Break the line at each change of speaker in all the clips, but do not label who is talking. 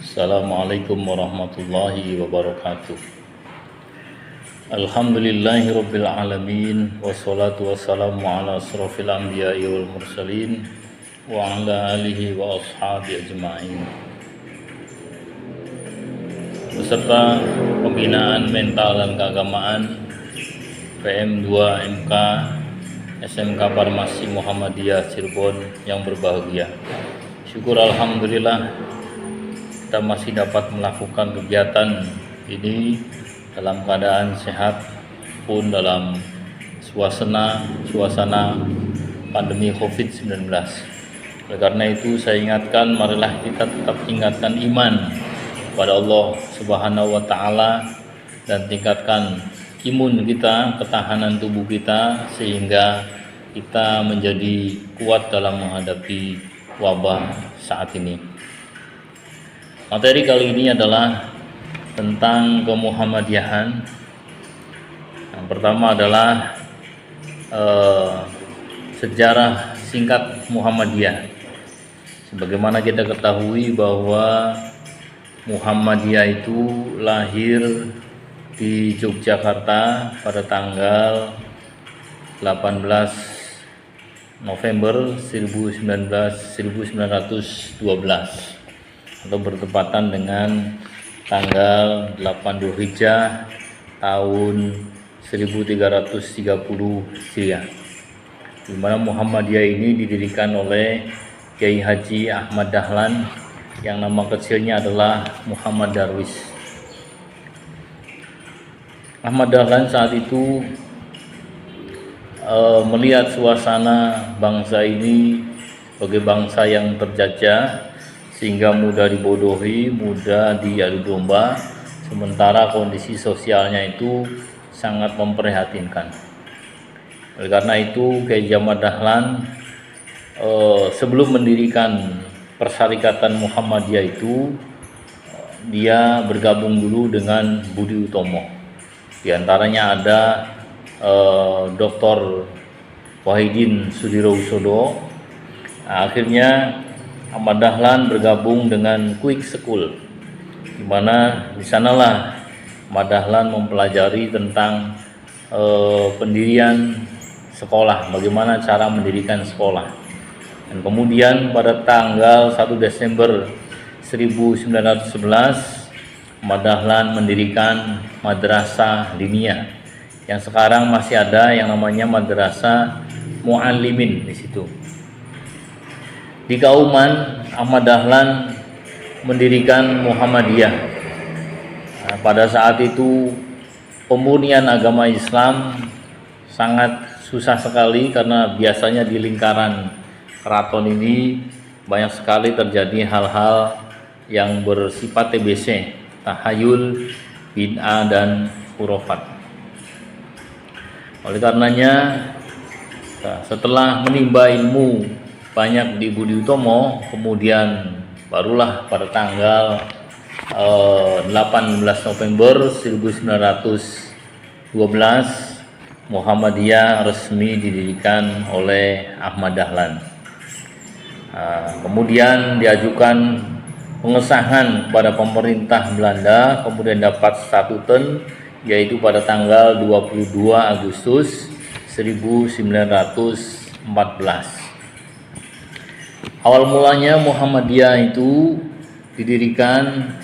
Assalamualaikum warahmatullahi wabarakatuh. Alhamdulillahi rabbil alamin, wassalatu wassalamu ala asrafil anbiya'i wal mursalin wa ala alihi wa ashabi ajma'in. Beserta pembinaan mental dan keagamaan PM2 MK SMK Farmasi Muhammadiyah Cirebon yang berbahagia. Syukur alhamdulillah kita masih dapat melakukan kegiatan ini dalam keadaan sehat pun dalam suasana pandemi COVID-19. Oleh karena itu saya ingatkan, marilah kita tetap tingkatkan iman kepada Allah Subhanahu wa taala dan tingkatkan imun kita, ketahanan tubuh kita sehingga kita menjadi kuat dalam menghadapi wabah saat ini. Materi kali ini adalah tentang kemuhammadiyahan. Yang pertama adalah sejarah singkat Muhammadiyah. Sebagaimana kita ketahui bahwa Muhammadiyah itu lahir di Yogyakarta pada tanggal 18 November 1912 atau bertepatan dengan tanggal 8 Dzulhijjah tahun 1330 Hijriah, di mana Muhammadiyah ini didirikan oleh Kiai Haji Ahmad Dahlan yang nama kecilnya adalah Muhammad Darwis. Ahmad Dahlan saat itu melihat suasana bangsa ini sebagai bangsa yang terjajah sehingga mudah dibodohi, mudah diadu domba, sementara kondisi sosialnya itu sangat memprihatinkan. Oleh karena itu Kiai Ahmad Dahlan sebelum mendirikan Persyarikatan Muhammadiyah itu dia bergabung dulu dengan Budi Utomo. Di antaranya ada Dr. Wahidin Sudirohusodo. Akhirnya Ahmad Dahlan bergabung dengan Quick School, di mana di sanalah Ahmad Dahlan mempelajari tentang pendirian sekolah, bagaimana cara mendirikan sekolah. Dan kemudian pada tanggal 1 Desember 1911 Ahmad Dahlan mendirikan Madrasah Diniyah yang sekarang masih ada, yang namanya Madrasah Muallimin di situ. Di Kauman, Ahmad Dahlan mendirikan Muhammadiyah. Nah, pada saat itu pemurnian agama Islam sangat susah sekali karena biasanya di lingkaran keraton ini banyak sekali terjadi hal-hal yang bersifat TBC, tahayul, bid'ah dan khurafat. Oleh karenanya setelah menimba ilmu banyak di Budi Utomo, kemudian barulah pada tanggal 18 November 1912 Muhammadiyah resmi didirikan oleh Ahmad Dahlan. Kemudian diajukan pengesahan kepada pemerintah Belanda, kemudian dapat statuten yaitu pada tanggal 22 Agustus 1914. Awal mulanya Muhammadiyah itu didirikan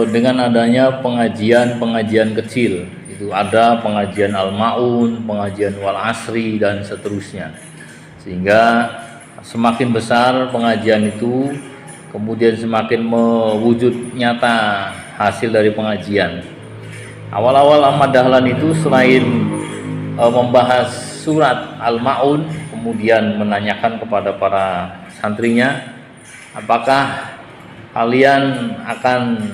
dengan adanya pengajian kecil. Itu ada pengajian Al-Maun, pengajian Wal Asri dan seterusnya. Sehingga semakin besar pengajian itu, kemudian semakin mewujud nyata hasil dari pengajian. Awal-awal Ahmad Dahlan itu selain membahas surat Al-Maun, kemudian menanyakan kepada para santrinya, apakah kalian akan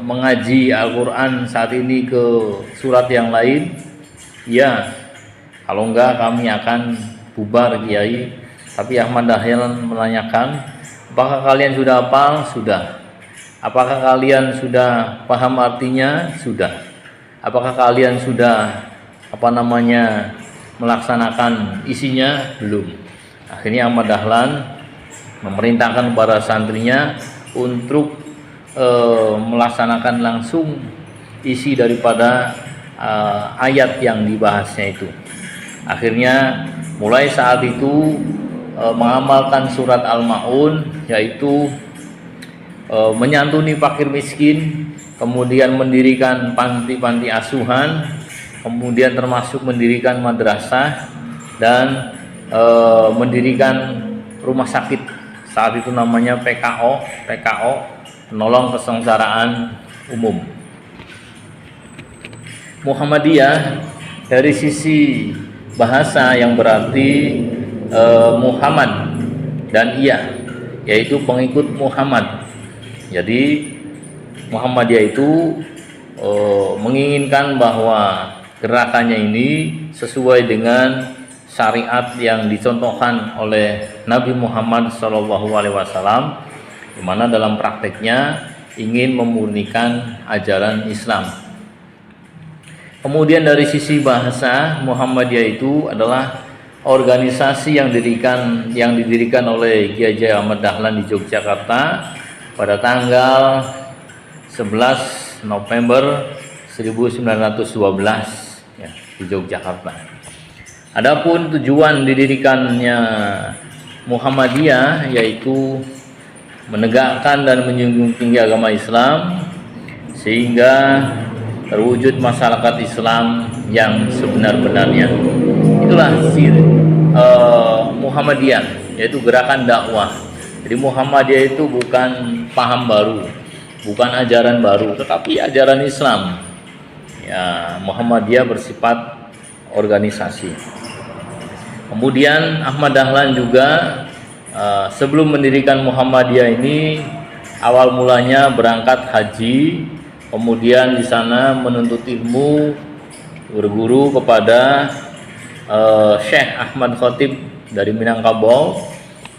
mengaji Al-Quran saat ini ke surat yang lain? Ya, kalau enggak kami akan bubar Kiai. Tapi Ahmad Dahlan menanyakan, apakah kalian sudah hafal? Sudah. Apakah kalian sudah paham artinya? Sudah. Apakah kalian sudah melaksanakan isinya? Belum. Akhirnya Ahmad Dahlan memerintahkan para santrinya untuk melaksanakan langsung isi daripada ayat yang dibahasnya itu. Akhirnya mulai saat itu mengamalkan surat Al-Maun, yaitu menyantuni fakir miskin, kemudian mendirikan panti-panti asuhan, kemudian termasuk mendirikan madrasah dan mendirikan rumah sakit. Saat itu namanya PKO, penolong kesengsaraan umum. Muhammadiyah dari sisi bahasa yang berarti Muhammad dan iya, yaitu pengikut Muhammad. Jadi Muhammadiyah itu menginginkan bahwa gerakannya ini sesuai dengan syariat yang dicontohkan oleh Nabi Muhammad SAW, di mana dalam prakteknya ingin memurnikan ajaran Islam. Kemudian dari sisi bahasa, Muhammadiyah itu adalah organisasi yang didirikan oleh Kiai Haji Ahmad Dahlan di Yogyakarta pada tanggal 11 November 1912 ya, di Yogyakarta. Adapun tujuan didirikannya Muhammadiyah yaitu menegakkan dan menjunjung tinggi agama Islam sehingga terwujud masyarakat Islam yang sebenar-benarnya. Itulah Muhammadiyah, yaitu gerakan dakwah. Jadi Muhammadiyah itu bukan paham baru, bukan ajaran baru, tetapi ajaran Islam. Ya, Muhammadiyah bersifat organisasi. Kemudian Ahmad Dahlan juga sebelum mendirikan Muhammadiyah ini awal mulanya berangkat haji, kemudian di sana menuntut ilmu, berguru kepada Syekh Ahmad Khotib dari Minangkabau,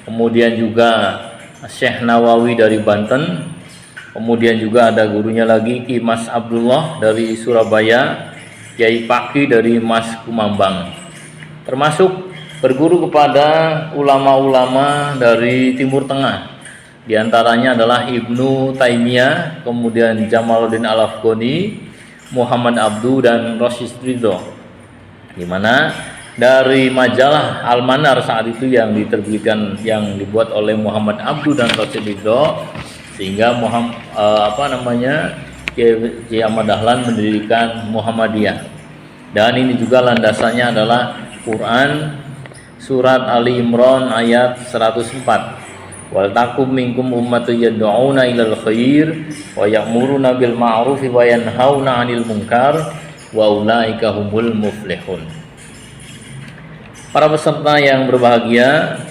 kemudian juga Syekh Nawawi dari Banten, kemudian juga ada gurunya lagi Ki Mas Abdullah dari Surabaya, Kiai Paki dari Mas Kumambang, termasuk berguru kepada ulama-ulama dari Timur Tengah. Di antaranya adalah Ibnu Taimiyah, kemudian Jamaluddin Al-Afghani, Muhammad Abdu dan Rasyid Ridho. Di mana dari majalah Al-Manar saat itu yang diterbitkan, yang dibuat oleh Muhammad Abdu dan Rasyid Ridho, sehingga Kiai Ahmad Dahlan mendirikan Muhammadiyah. Dan ini juga landasannya adalah Quran surat Ali Imran ayat 104. Wal takum minkum ummatun yad'una ilal khair wa ya'muruna bil ma'ruf wa yanhauna 'anil munkar wa ulaika humul muflihun. Para peserta yang berbahagia,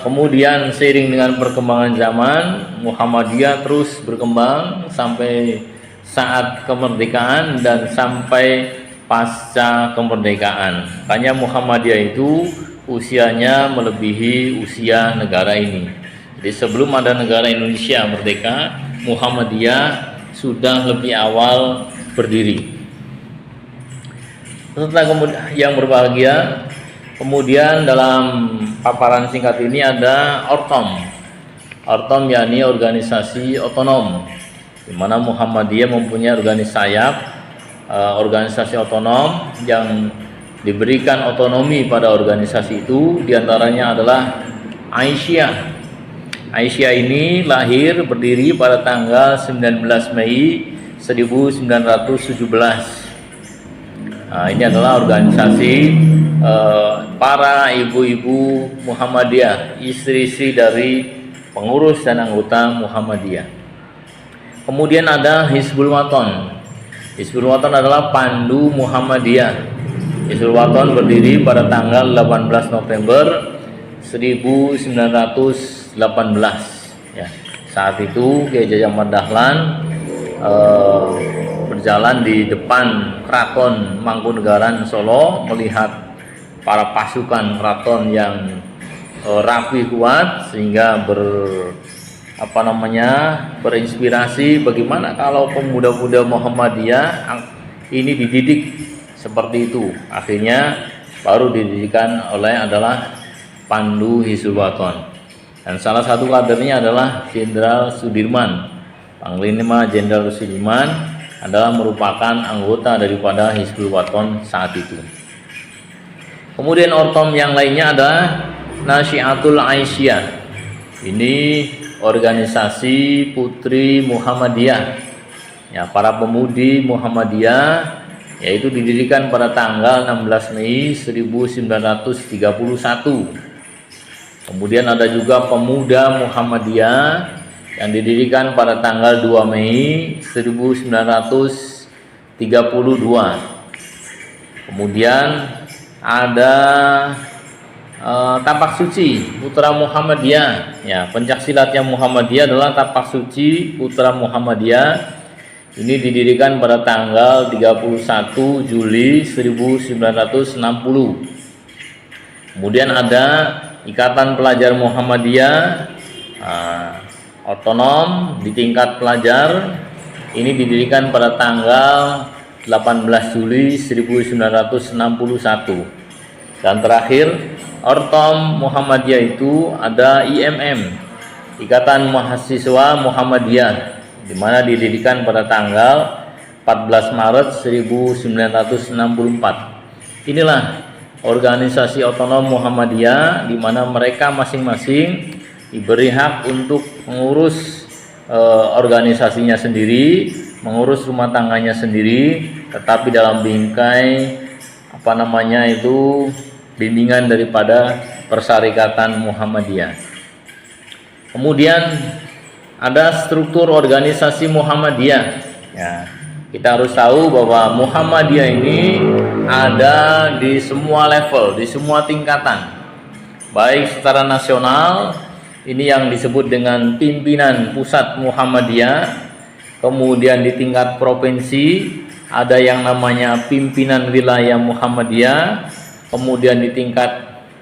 kemudian seiring dengan perkembangan zaman, Muhammadiyah terus berkembang sampai saat kemerdekaan dan sampai pasca kemerdekaan. Makanya Muhammadiyah itu usianya melebihi usia negara ini. Jadi sebelum ada negara Indonesia merdeka, Muhammadiyah sudah lebih awal berdiri. Peserta yang berbahagia, kemudian dalam paparan singkat ini ada Ortom. Ortom yakni organisasi otonom, di mana Muhammadiyah mempunyai organisasi otonom yang diberikan otonomi pada organisasi itu. Diantaranya adalah Aisyah. Aisyah ini lahir berdiri pada tanggal 19 Mei 1917. Nah, ini adalah organisasi para ibu-ibu Muhammadiyah, istri-istri dari pengurus dan anggota Muhammadiyah. Kemudian ada Hizbul Waton. Hizbul Waton adalah pandu Muhammadiyah. Hizbul Waton berdiri pada tanggal 18 November 1918. Ya, saat itu Kiai Haji Ahmad Dahlan berjalan di depan Keraton Mangkunegaran Solo melihat para pasukan keraton yang rapi kuat, sehingga berinspirasi bagaimana kalau pemuda-pemuda Muhammadiyah ini dididik seperti itu. Akhirnya baru didirikan adalah Pandu Hizbul Waton. Dan salah satu kadernya adalah Jenderal Sudirman. Panglima Jenderal Sudirman adalah merupakan anggota daripada Hizbul Wathon saat itu. Kemudian ortom yang lainnya adalah Nasyiatul Aisyah. Ini organisasi putri Muhammadiyah. Ya, para pemudi Muhammadiyah, yaitu didirikan pada tanggal 16 Mei 1931. Kemudian ada juga Pemuda Muhammadiyah yang didirikan pada tanggal 2 Mei 1932. Kemudian ada Tapak Suci Putra Muhammadiyah. Ya, pencaksilatnya Muhammadiyah adalah Tapak Suci Putra Muhammadiyah. Ini didirikan pada tanggal 31 Juli 1960. Kemudian ada Ikatan Pelajar Muhammadiyah otonom di tingkat pelajar. Ini didirikan pada tanggal 18 Juli 1961. Dan terakhir, ortom Muhammadiyah itu ada IMM, Ikatan Mahasiswa Muhammadiyah, di mana didirikan pada tanggal 14 Maret 1964. Inilah organisasi otonom Muhammadiyah, di mana mereka masing-masing diberi hak untuk mengurus organisasinya sendiri, mengurus rumah tangganya sendiri, tetapi dalam bingkai bimbingan daripada Persyarikatan Muhammadiyah. Kemudian ada struktur organisasi Muhammadiyah. Ya, kita harus tahu bahwa Muhammadiyah ini ada di semua level, di semua tingkatan. Baik secara nasional, ini yang disebut dengan pimpinan pusat Muhammadiyah. Kemudian di tingkat provinsi ada yang namanya pimpinan wilayah Muhammadiyah. Kemudian di tingkat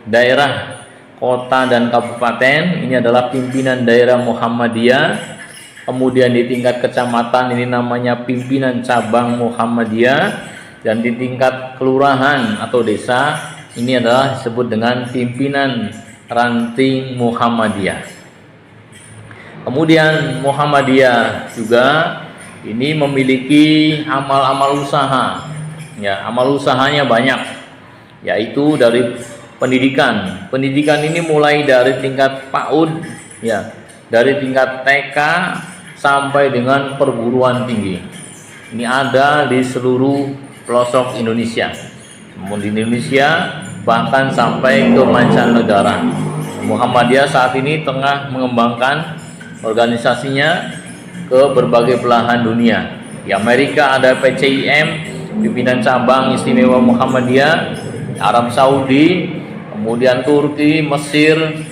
daerah, kota dan kabupaten, ini adalah pimpinan daerah Muhammadiyah. Kemudian di tingkat kecamatan ini namanya pimpinan cabang Muhammadiyah. Dan di tingkat kelurahan atau desa ini adalah disebut dengan pimpinan ranting Muhammadiyah. Kemudian Muhammadiyah juga ini memiliki amal-amal usaha. Ya, amal usahanya banyak, yaitu dari pendidikan. Pendidikan ini mulai dari tingkat PAUD, ya, dari tingkat TK sampai dengan perguruan tinggi. Ini ada di seluruh pelosok Indonesia. Namun di Indonesia bahkan sampai ke mancanegara. Muhammadiyah saat ini tengah mengembangkan organisasinya ke berbagai belahan dunia. Di Amerika ada PCIM, pimpinan cabang istimewa Muhammadiyah. Arab Saudi, kemudian Turki, Mesir,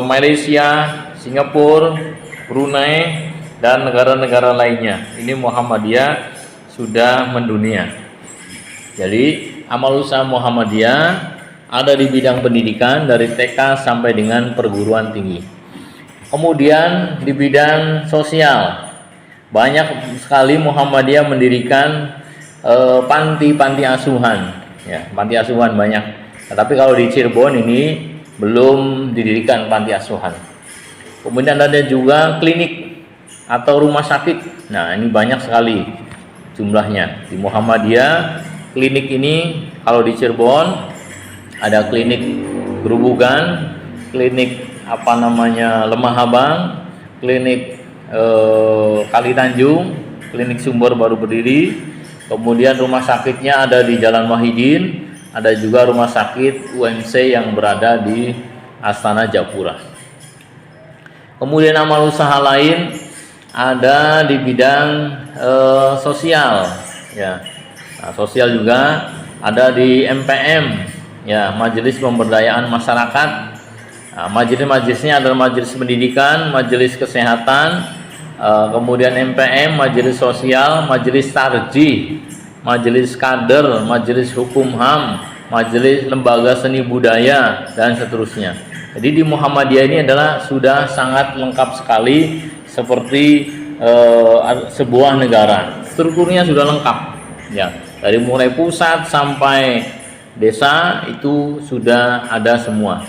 Malaysia, Singapura, Brunei, dan negara-negara lainnya. Ini Muhammadiyah sudah mendunia. Jadi amal usaha Muhammadiyah ada di bidang pendidikan dari TK sampai dengan perguruan tinggi. Kemudian di bidang sosial, banyak sekali Muhammadiyah mendirikan panti-panti asuhan. Ya, panti asuhan banyak. Tetapi kalau di Cirebon ini belum didirikan panti asuhan. Kemudian ada juga klinik atau rumah sakit. Nah, ini banyak sekali jumlahnya. Di Muhammadiyah, klinik ini kalau di Cirebon ada klinik Gerubugan, klinik Lemah Habang, klinik Kali Tanjung, klinik Sumber baru berdiri. Kemudian rumah sakitnya ada di Jalan Wahidin, ada juga rumah sakit UMC yang berada di Astana Japura. Kemudian amal usaha lain ada di bidang sosial, ya. Nah, sosial juga ada di MPM, ya, Majelis Pemberdayaan Masyarakat. Nah, majelis-majelisnya adalah majelis pendidikan, majelis kesehatan, kemudian MPM, majelis sosial, majelis tarjih, majelis kader, majelis hukum HAM, majelis lembaga seni budaya, dan seterusnya. Jadi di Muhammadiyah ini adalah sudah sangat lengkap sekali, seperti sebuah negara. Strukturnya sudah lengkap, ya, dari mulai pusat sampai desa itu sudah ada semua.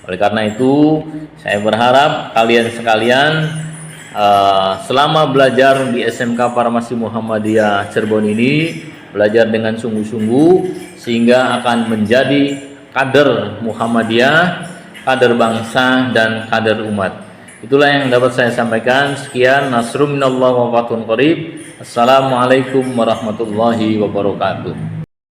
Oleh karena itu, saya berharap kalian sekalian selama belajar di SMK Farmasi Muhammadiyah Cirebon ini belajar dengan sungguh-sungguh sehingga akan menjadi kader Muhammadiyah, kader bangsa dan kader umat. Itulah yang dapat saya sampaikan. Sekian, nasrun minallah wa fathun qarib. Assalamualaikum warahmatullahi wabarakatuh.